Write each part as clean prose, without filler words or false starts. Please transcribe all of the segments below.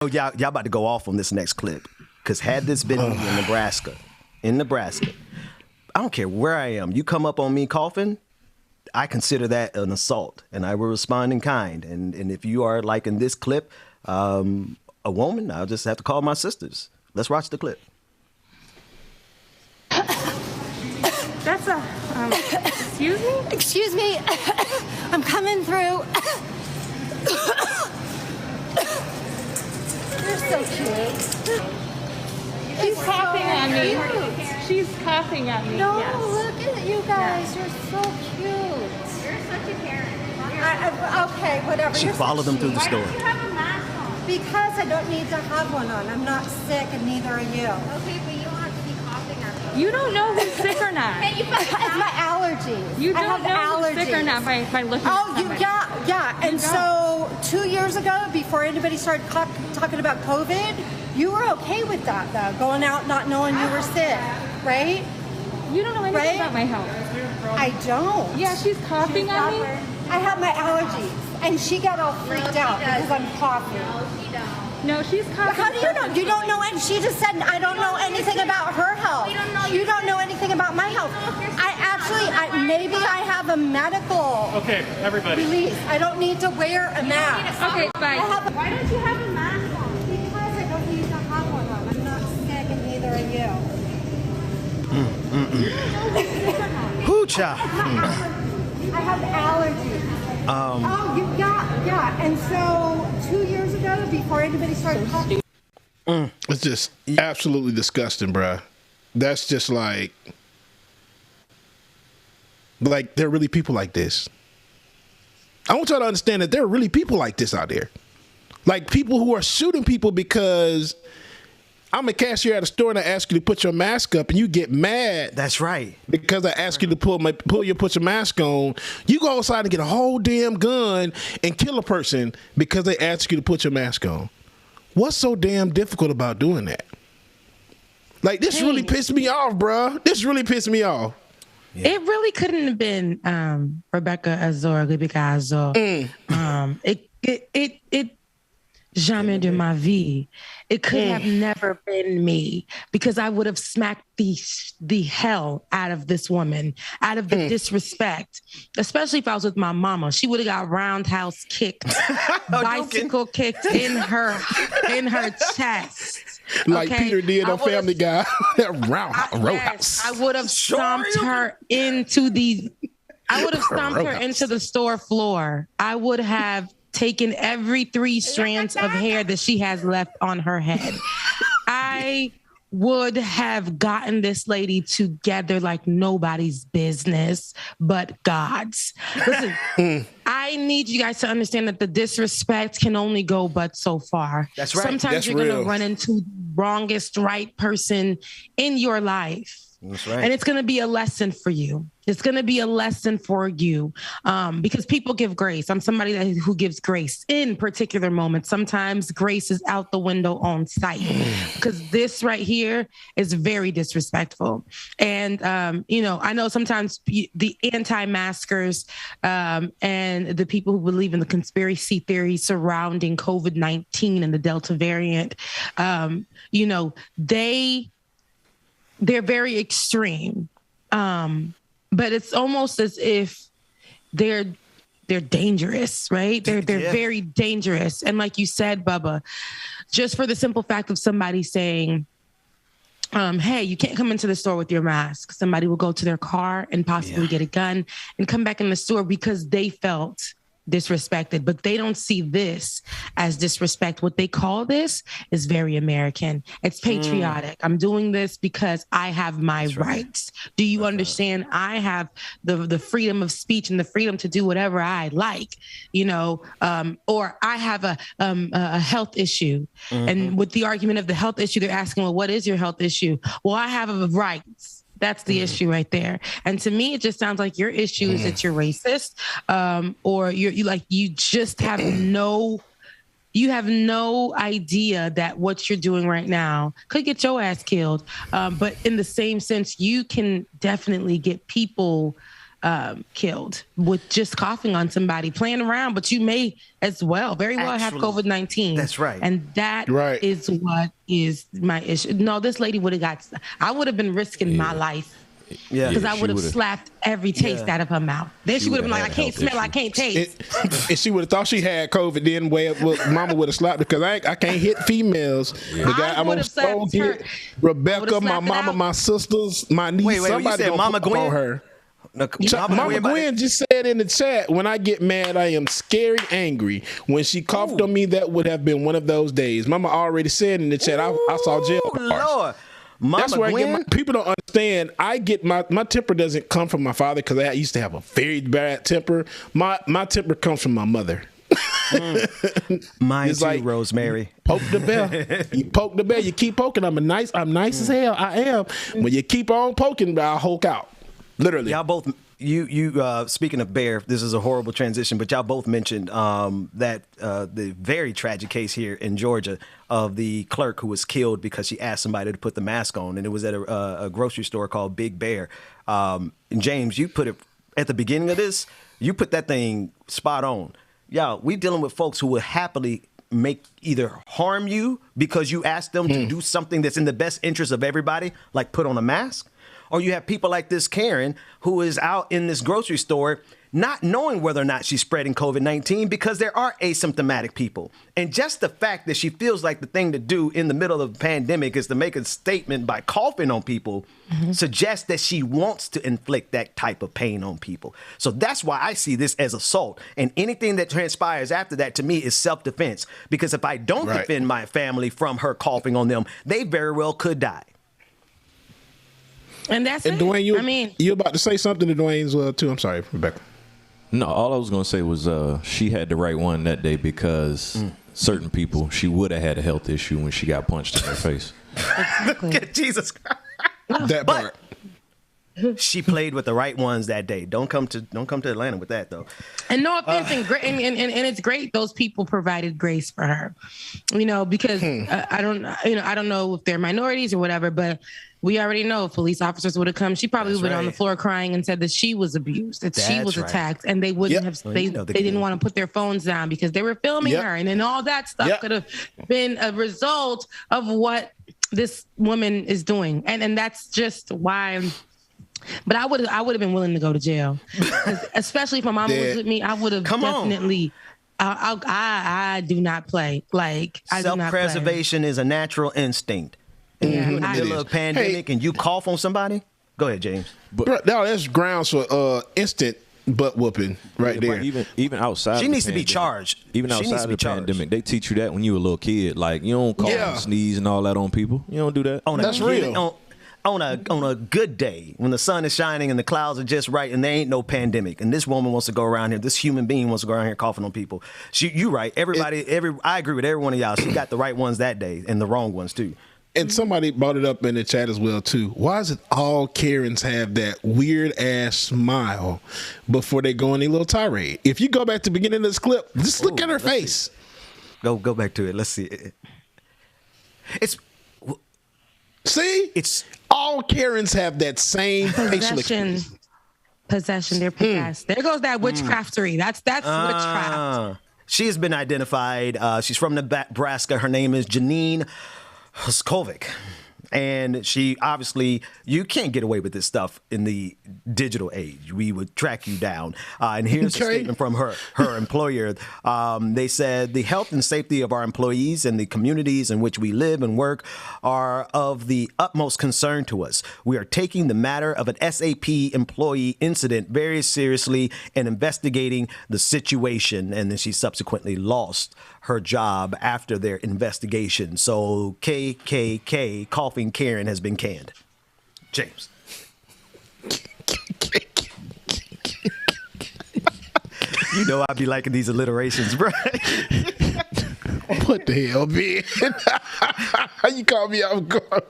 Oh, y'all about to go off on this next clip. Because had this been me in Nebraska, I don't care where I am. You come up on me coughing, I consider that an assault, and I will respond in kind. And if you are like in this clip, a woman, I'll just have to call my sisters. Let's watch the clip. That's a, excuse me? Excuse me, I'm coming through. You're so cute. She's coughing at me. She's coughing at me. No, yes. look at you guys. You're so cute. You're such a Karen. Okay, whatever. She followed them through the store. Why don't you have a mask on? Because I don't need to have one on. I'm not sick, and neither are you. Okay, but you don't have to be coughing at me. You don't know who's sick or not. Can you put It's my allergies. You I don't have know allergies. who's sick or not by looking at Oh, somebody. yeah. And so 2 years ago, before anybody started talking about COVID, you were okay with that, though, going out not knowing you were sick, right? You don't know anything Right? about my health. I don't. Yeah, she's coughing at me. I have my allergies, and she got all freaked out because I'm coughing. No, she don't. No, she's coughing. How do you know? You don't know, and she just said I don't know anything about her health. We don't know You don't know anything about my health. Maybe I have a medical Okay, everybody. release. I don't need to wear a mask. Okay, bye. Why don't you have a mask on? Because I don't need to have one on. I'm not sick, and neither are you. Hoocha. I have allergies. Yeah. And so 2 years ago, before anybody started talking. It's just absolutely disgusting, bruh. That's just like there are really people like this. I want y'all to understand that there are really people like this out there. Like people who are shooting people because I'm a cashier at a store and I ask you to put your mask up and you get mad. That's right. Because I ask you to put your mask on. You go outside and get a whole damn gun and kill a person because they ask you to put your mask on. What's so damn difficult about doing that? Like, this really pissed me off, bruh. This really pissed me off. Yeah. It really couldn't have been Rebecca Azor, Libika Azor. It jamais de ma vie. It could have never been me because I would have smacked the hell out of this woman, out of the disrespect, especially if I was with my mama. She would have got roundhouse kicked, bicycle kicked in her chest. Like Peter did on Family Guy. Roadhouse. I would have stomped her into the store floor. I would have taken every 3 strands of hair that she has left on her head. I would have gotten this lady together like nobody's business but God's. Listen, I need you guys to understand that the disrespect can only go but so far. That's right. Sometimes you're going to run into wrongest right person in your life. That's right. And it's going to be a lesson for you. It's going to be a lesson for you because people give grace. I'm somebody who gives grace in particular moments. Sometimes grace is out the window on sight because this right here is very disrespectful. And, I know sometimes the anti-maskers and the people who believe in the conspiracy theories surrounding COVID-19 and the Delta variant, they're very extreme. But it's almost as if they're dangerous, right? They're very dangerous. And like you said, Bubba, just for the simple fact of somebody saying, hey, you can't come into the store with your mask. Somebody will go to their car and possibly get a gun and come back in the store because they felt disrespected, but they don't see this as disrespect. What they call this is very American. It's patriotic. I'm doing this because I have my rights. Do you understand? I have the freedom of speech and the freedom to do whatever I like, or I have a health issue. And with the argument of the health issue, they're asking, well, what is your health issue? Well, I have rights. That's the issue right there. And to me, it just sounds like your issue is that you're racist, or you just have no idea that what you're doing right now could get your ass killed. But in the same sense, you can definitely get people killed with just coughing on somebody, playing around, but you may as well very well have COVID-19. That's right. And that is what is my issue. No, this lady would have got, I would have been risking my life. Yeah. Because I would have slapped every taste out of her mouth. Then she would have been like, I can't smell, I can't taste. And she would have thought she had COVID, then mama would have slapped her because I can't hit females. The guy, I'm on stove hit Rebecca, my mama, my sisters, my niece. Wait, somebody you said Mama Gwen? on her. No, Mama Gwen just said in the chat, when I get mad, I am scary angry. When she coughed on me, that would have been one of those days. Mama already said in the chat, I saw jail bars. Lord. Mama That's where Gwen? I get people don't understand. I get my temper doesn't come from my father because I used to have a very bad temper. My temper comes from my mother. Mine It's too, like, Rosemary. Poke the bell. You poke the bell. You keep poking. I'm nice as hell. I am. When you keep on poking, I'll Hulk out. Literally. Y'all both. You speaking of Bear, this is a horrible transition, but y'all both mentioned that the very tragic case here in Georgia of the clerk who was killed because she asked somebody to put the mask on, and it was at a grocery store called Big Bear. And James, you put it at the beginning of this. You put that thing spot on. Y'all, we dealing with folks who will happily make either harm you because you asked them to do something that's in the best interest of everybody, like put on a mask. Or you have people like this Karen who is out in this grocery store not knowing whether or not she's spreading COVID-19 because there are asymptomatic people. And just the fact that she feels like the thing to do in the middle of the pandemic is to make a statement by coughing on people suggests that she wants to inflict that type of pain on people. So that's why I see this as assault. And anything that transpires after that to me is self-defense. Because if I don't defend my family from her coughing on them, they very well could die. And that's it. Dwayne, you about to say something to Dwayne's too. I'm sorry, Rebecca. No, all I was going to say was she had the right one that day because certain people, she would have had a health issue when she got punched in her face. Exactly. Jesus Christ. That part. She played with the right ones that day. Don't come to Atlanta with that though. And no offense, and it's great those people provided grace for her, because I don't know if they're minorities or whatever, but we already know if police officers would have come, she probably would have been on the floor crying and said that she was abused, that she was attacked, and they wouldn't have. They didn't want to put their phones down because they were filming her, and then all that stuff could have been a result of what this woman is doing, and that's just why. But I would have been willing to go to jail, especially if my mama was with me. I would have definitely. I do not play. Like self-preservation is a natural instinct. And you're in the middle of a pandemic and you cough on somebody. Go ahead, James. But no, that's grounds for instant butt whooping right there. Even outside, she needs to be charged. Even outside of the pandemic, they teach you that when you were a little kid. Like you don't cough and sneeze and all that on people. You don't do that. That's real. On a good day when the sun is shining and the clouds are just right and there ain't no pandemic and this woman wants to go around here, this human being wants to go around here coughing on people. You right. I agree with every one of y'all. She got the right ones that day and the wrong ones too. And somebody brought it up in the chat as well too. Why is it all Karens have that weird ass smile before they go on a little tirade? If you go back to the beginning of this clip, just look at her face. Go back to it. Let's see. It's all Karens have that same facial expression. Possession. They're possessed. There goes that witchcraftery. That's witchcraft. She has been identified. She's from Nebraska. Her name is Janine Huskovic. And she obviously, you can't get away with this stuff in the digital age. We would track you down. And here's a statement from her employer. They said, the health and safety of our employees and the communities in which we live and work are of the utmost concern to us. We are taking the matter of an SAP employee incident very seriously and investigating the situation. And then she subsequently lost her job after their investigation. So KKK, Coughing Karen, has been canned. James. You know I be liking these alliterations, bro. What the hell, man? How you call me off guard?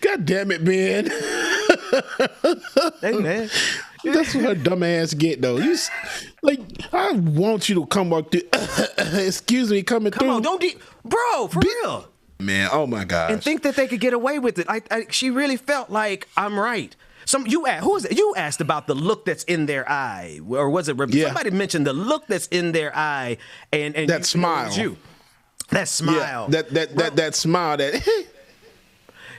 God damn it, Ben. Hey, man. That's what her dumb ass get, though. I want you to come up through. Excuse me, coming through. Come on, don't bro, for real. Man, oh my gosh. And think that they could get away with it. She really felt like I'm right. You asked, who is it? You asked about the look that's in their eye, or was it? Yeah. Somebody mentioned the look that's in their eye, and that smile. That smile. Yeah, that smile. That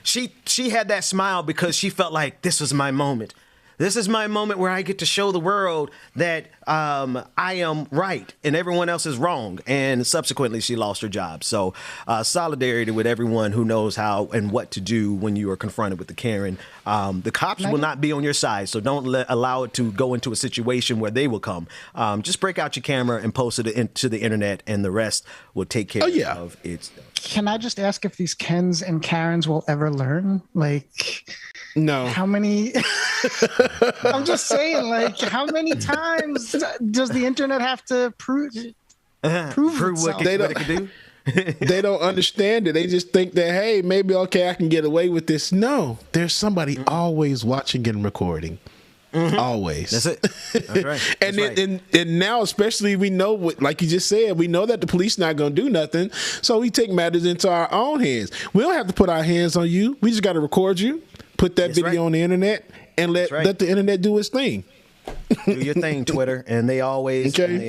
she had that smile because she felt like this was my moment. This is my moment where I get to show the world that I am right and everyone else is wrong. And subsequently, she lost her job. So solidarity with everyone who knows how and what to do when you are confronted with the Karen. The cops will not be on your side, so don't allow it to go into a situation where they will come. Just break out your camera and post it into the internet, and the rest will take care of it. Can I just ask if these Kens and Karens will ever learn? Like... No. How many? I'm just saying, like, how many times does the internet have to prove what it can do? They don't understand it. They just think that, hey, maybe okay, I can get away with this. No, there's somebody always watching and recording. Always. That's it. That's right. And now, especially, we know like you just said, we know that the police not going to do nothing. So we take matters into our own hands. We don't have to put our hands on you. We just got to record you, put that video on the internet, and let the internet do its thing. Do your thing, Twitter, and they always do.